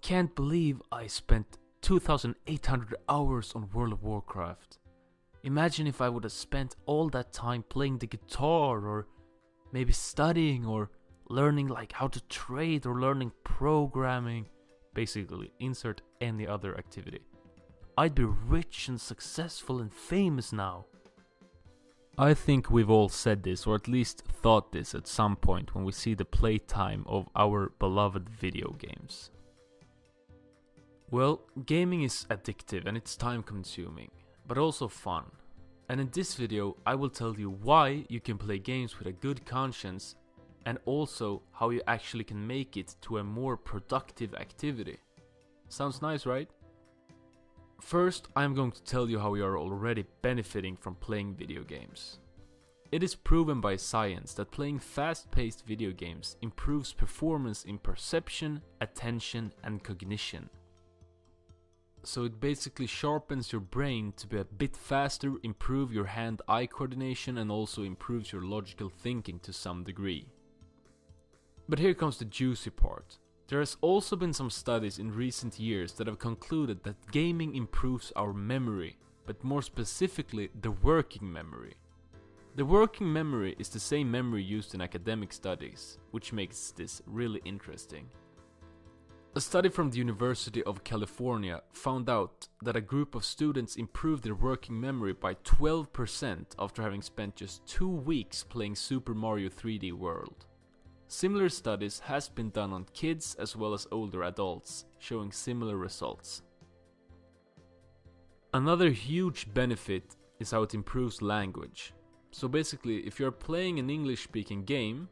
can't believe I spent 2,800 hours on World of Warcraft. Imagine if I would have spent all that time playing the guitar or maybe studying or learning like how to trade or learning programming. Basically, insert any other activity. I'd be rich and successful and famous now. I think we've all said this, or at least thought this at some point when we see the playtime of our beloved video games. Well, gaming is addictive and it's time consuming, but also fun. And in this video I will tell you why you can play games with a good conscience and also how you actually can make it to a more productive activity. Sounds nice, right? First, I'm going to tell you how you are already benefiting from playing video games. It is proven by science that playing fast-paced video games improves performance in perception, attention, and cognition. So it basically sharpens your brain to be a bit faster, improve your hand-eye coordination, and also improves your logical thinking to some degree. But here comes the juicy part. There has also been some studies in recent years that have concluded that gaming improves our memory, but more specifically the working memory. The working memory is the same memory used in academic studies, which makes this really interesting. A study from the University of California found out that a group of students improved their working memory by 12% after having spent just 2 weeks playing Super Mario 3D World. Similar studies has been done on kids as well as older adults, showing similar results. Another huge benefit is how it improves language. So basically, if you're playing an English-speaking game,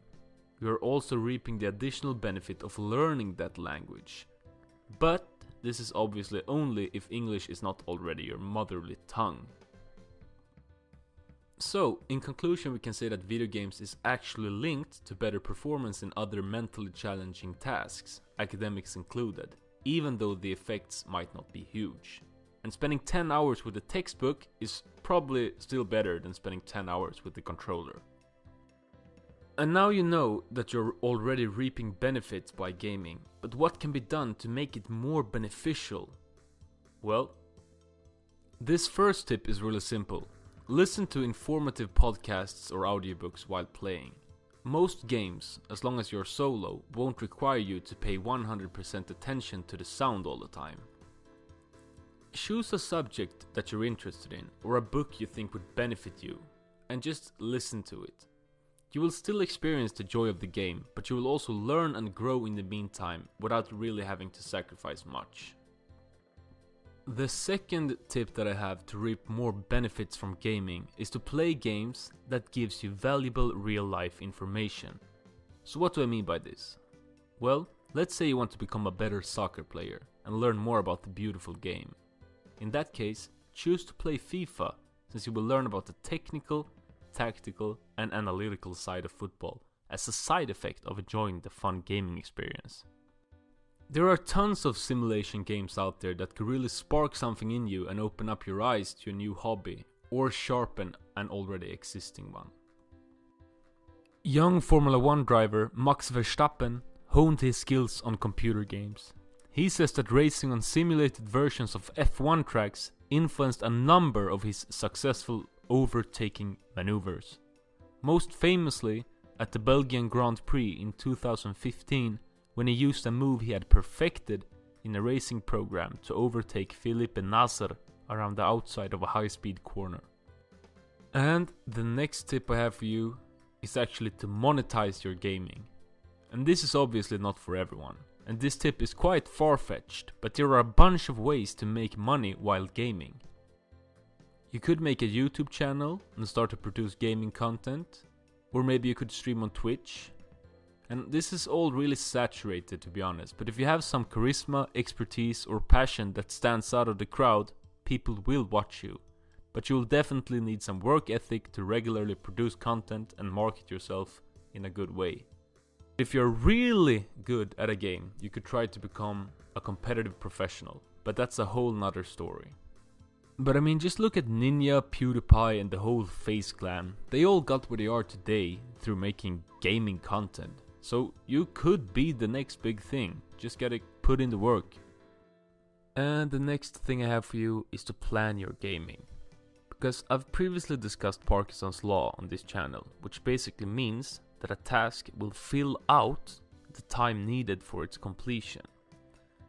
you're also reaping the additional benefit of learning that language. But this is obviously only if English is not already your motherly tongue. So, in conclusion, we can say that video games is actually linked to better performance in other mentally challenging tasks, academics included, even though the effects might not be huge. And spending 10 hours with a textbook is probably still better than spending 10 hours with the controller. And now you know that you're already reaping benefits by gaming, but what can be done to make it more beneficial? Well, this first tip is really simple. Listen to informative podcasts or audiobooks while playing. Most games, as long as you're solo, won't require you to pay 100% attention to the sound all the time. Choose a subject that you're interested in or a book you think would benefit you, and just listen to it. You will still experience the joy of the game, but you will also learn and grow in the meantime without really having to sacrifice much. The second tip that I have to reap more benefits from gaming is to play games that gives you valuable real-life information. So what do I mean by this? Well, let's say you want to become a better soccer player and learn more about the beautiful game. In that case, choose to play FIFA, since you will learn about the technical, tactical, and analytical side of football as a side effect of enjoying the fun gaming experience. There are tons of simulation games out there that could really spark something in you and open up your eyes to a new hobby, or sharpen an already existing one. Young Formula 1 driver Max Verstappen honed his skills on computer games. He says that racing on simulated versions of F1 tracks influenced a number of his successful overtaking maneuvers. Most famously at the Belgian Grand Prix in 2015, when he used a move he had perfected in a racing program to overtake Felipe Nasr around the outside of a high-speed corner. And the next tip I have for you is actually to monetize your gaming. And this is obviously not for everyone, and this tip is quite far-fetched, but there are a bunch of ways to make money while gaming. You could make a YouTube channel and start to produce gaming content, or maybe you could stream on Twitch. And this is all really saturated, to be honest, but if you have some charisma, expertise, or passion that stands out of the crowd, people will watch you. But you will definitely need some work ethic to regularly produce content and market yourself in a good way. If you're really good at a game, you could try to become a competitive professional, but that's a whole nother story. But I mean, just look at Ninja, PewDiePie, and the whole FaZe clan. They all got where they are today through making gaming content. So you could be the next big thing, just gotta put in the work And the next thing I have for you is to plan your gaming. Because I've previously discussed Parkinson's law on this channel, which basically means that a task will fill out the time needed for its completion.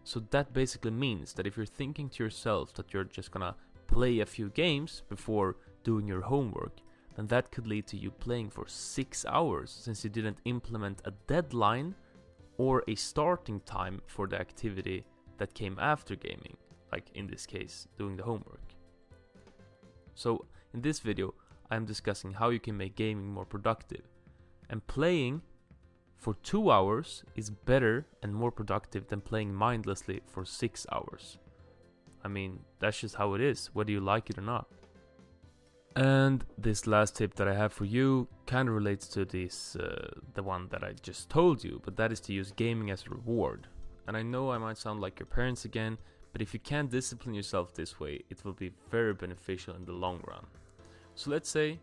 So that basically means that if you're thinking to yourself that you're just gonna play a few games before doing your homework, then that could lead to you playing for 6 hours since you didn't implement a deadline or a starting time for the activity that came after gaming, like in this case, doing the homework. So in this video, I'm discussing how you can make gaming more productive. And playing for 2 hours is better and more productive than playing mindlessly for 6 hours. I mean, that's just how it is, whether you like it or not. And this last tip that I have for you kind of relates to this, the one that I just told you, but that is to use gaming as a reward. And I know I might sound like your parents again, but if you can discipline yourself this way, it will be very beneficial in the long run. So let's say,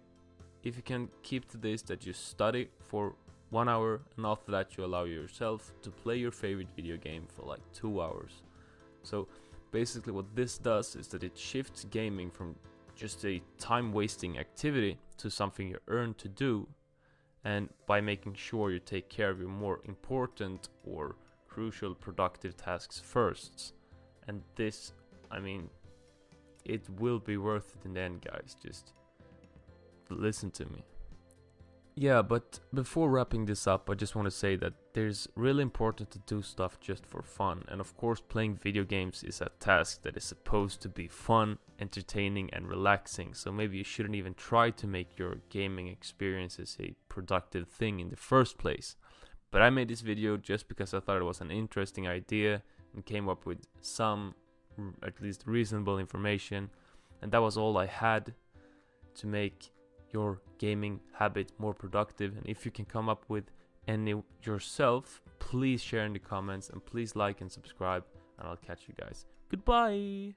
if you can keep to this, that you study for 1 hour, and after that you allow yourself to play your favorite video game for like 2 hours. So basically what this does is that it shifts gaming from just a time-wasting activity to something you earn to do, and by making sure you take care of your more important or crucial productive tasks first. And this, I mean, it will be worth it in the end, guys. Just listen to me. Yeah, but before wrapping this up, I just want to say that there's really important to do stuff just for fun. And of course, playing video games is a task that is supposed to be fun, entertaining, and relaxing. So maybe you shouldn't even try to make your gaming experiences a productive thing in the first place. But I made this video just because I thought it was an interesting idea and came up with some, at least reasonable information. And that was all I had to make your gaming habit more productive. And if you can come up with any yourself, please share in the comments, and please like and subscribe, and I'll catch you guys. Goodbye!